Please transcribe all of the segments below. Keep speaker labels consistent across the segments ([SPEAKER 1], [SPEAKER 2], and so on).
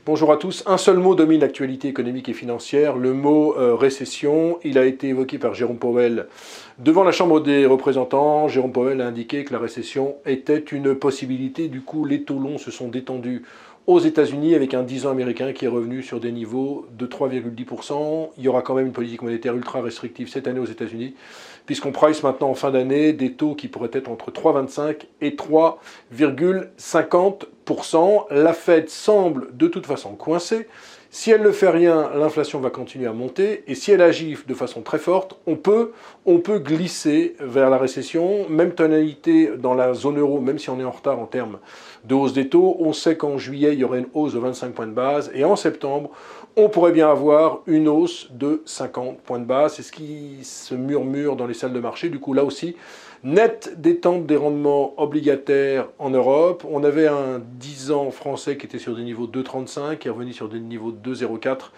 [SPEAKER 1] Bonjour à tous. Un seul mot domine l'actualité économique et financière, le mot récession. Il a été évoqué par Jérôme Powell devant la Chambre des représentants. Jérôme Powell a indiqué que la récession était une possibilité. Du coup, les taux longs se sont détendus aux États-Unis avec un 10 ans américain qui est revenu sur des niveaux de 3,10%. Il y aura quand même une politique monétaire ultra restrictive cette année aux États-Unis, puisqu'on price maintenant en fin d'année des taux qui pourraient être entre 3,25 et 3,50%. La Fed semble de toute façon coincée. Si elle ne fait rien, l'inflation va continuer à monter. Et si elle agit de façon très forte, on peut glisser vers la récession. Même tonalité dans la zone euro, même si on est en retard en termes de hausse des taux. On sait qu'en juillet, il y aurait une hausse de 25 points de base. Et en septembre, on pourrait bien avoir une hausse de 50 points de base. C'est ce qui se murmure dans les salles de marché. Du coup, là aussi, nette détente des rendements obligataires en Europe. On avait un 10 ans français qui était sur des niveaux de 2,35, qui est revenu sur des niveaux de 2,04.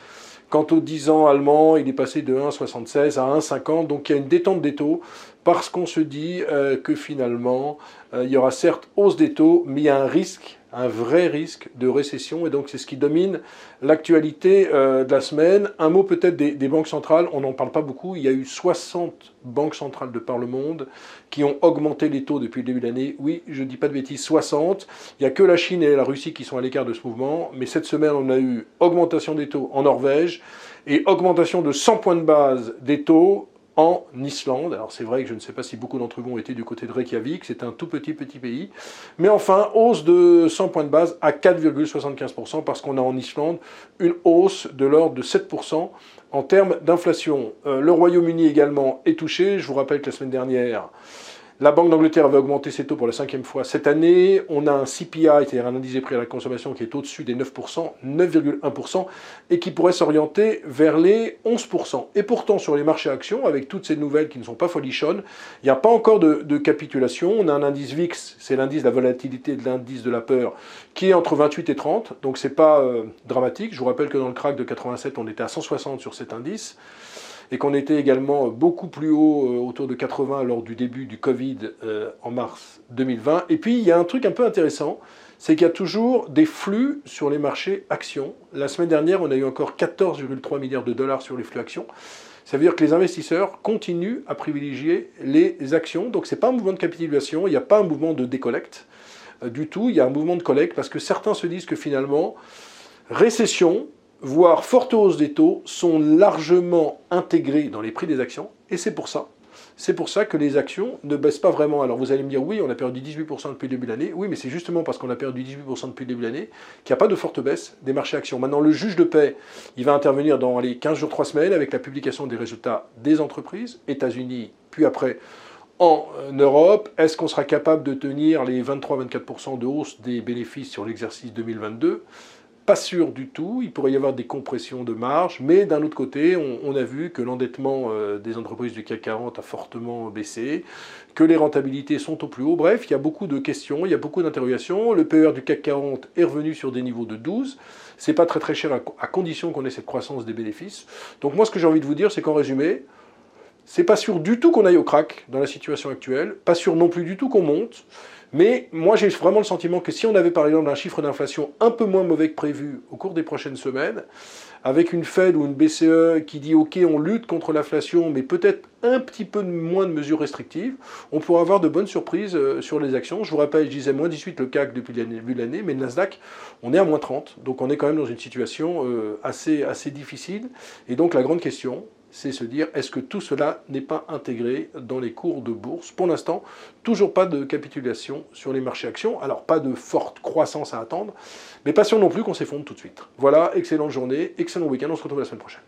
[SPEAKER 1] Quant au 10 ans allemand, il est passé de 1,76 à 1,50. Donc il y a une détente des taux parce qu'on se dit que finalement, il y aura certes hausse des taux, mais il y a un risque, un vrai risque de récession. Et donc c'est ce qui domine l'actualité de la semaine. Un mot peut-être des banques centrales. On n'en parle pas beaucoup. Il y a eu 60 banques centrales de par le monde qui ont augmenté les taux depuis le début de l'année. Oui, je ne dis pas de bêtises, 60. Il n'y a que la Chine et la Russie qui sont à l'écart de ce mouvement. Mais cette semaine, on a eu augmentation des taux en Norvège et augmentation de 100 points de base des taux en Islande. Alors c'est vrai que je ne sais pas si beaucoup d'entre vous ont été du côté de Reykjavik, c'est un tout petit pays. Mais enfin, hausse de 100 points de base à 4,75% parce qu'on a en Islande une hausse de l'ordre de 7% en termes d'inflation. Le Royaume-Uni également est touché. Je vous rappelle que la semaine dernière, la Banque d'Angleterre avait augmenté ses taux pour la 5e fois cette année. On a un CPI, c'est-à-dire un indice des prix à la consommation, qui est au-dessus des 9%, 9,1%, et qui pourrait s'orienter vers les 11%. Et pourtant, sur les marchés actions, avec toutes ces nouvelles qui ne sont pas folichonnes, il n'y a pas encore de capitulation. On a un indice VIX, c'est l'indice de la volatilité de l'indice de la peur, qui est entre 28 et 30, donc c'est pas dramatique. Je vous rappelle que dans le crack de 87, on était à 160 sur cet indice, et qu'on était également beaucoup plus haut, autour de 80 lors du début du Covid en mars 2020. Et puis, il y a un truc un peu intéressant, c'est qu'il y a toujours des flux sur les marchés actions. La semaine dernière, on a eu encore 14,3 milliards de dollars sur les flux actions. Ça veut dire que les investisseurs continuent à privilégier les actions. Donc, ce n'est pas un mouvement de capitulation, il n'y a pas un mouvement de décollecte du tout. Il y a un mouvement de collecte parce que certains se disent que finalement, récession, voire forte hausse des taux, sont largement intégrés dans les prix des actions. Et c'est pour ça que les actions ne baissent pas vraiment. Alors vous allez me dire, oui, on a perdu 18% depuis le début de l'année. Oui, mais c'est justement parce qu'on a perdu 18% depuis le début de l'année qu'il n'y a pas de forte baisse des marchés actions. Maintenant, le juge de paix, il va intervenir dans les 15 jours, 3 semaines, avec la publication des résultats des entreprises, États-Unis, puis après en Europe. Est-ce qu'on sera capable de tenir les 23-24% de hausse des bénéfices sur l'exercice 2022 ? Pas sûr du tout, il pourrait y avoir des compressions de marge, mais d'un autre côté, on a vu que l'endettement des entreprises du CAC 40 a fortement baissé, que les rentabilités sont au plus haut. Bref, il y a beaucoup de questions, il y a beaucoup d'interrogations. Le PER du CAC 40 est revenu sur des niveaux de 12. C'est pas très cher à condition qu'on ait cette croissance des bénéfices. Donc moi, ce que j'ai envie de vous dire, c'est qu'en résumé, c'est pas sûr du tout qu'on aille au crack dans la situation actuelle, pas sûr non plus du tout qu'on monte. Mais moi, j'ai vraiment le sentiment que si on avait par exemple un chiffre d'inflation un peu moins mauvais que prévu au cours des prochaines semaines, avec une Fed ou une BCE qui dit « Ok, on lutte contre l'inflation, mais peut-être un petit peu moins de mesures restrictives », on pourrait avoir de bonnes surprises sur les actions. Je vous rappelle, je disais moins 18 le CAC depuis le début de l'année, mais le Nasdaq, on est à moins 30. Donc on est quand même dans une situation assez difficile. Et donc la grande question, c'est se dire, est-ce que tout cela n'est pas intégré dans les cours de bourse? Pour l'instant, toujours pas de capitulation sur les marchés actions. Alors, pas de forte croissance à attendre, mais pas sûr non plus qu'on s'effondre tout de suite. Voilà, excellente journée, excellent week-end, on se retrouve la semaine prochaine.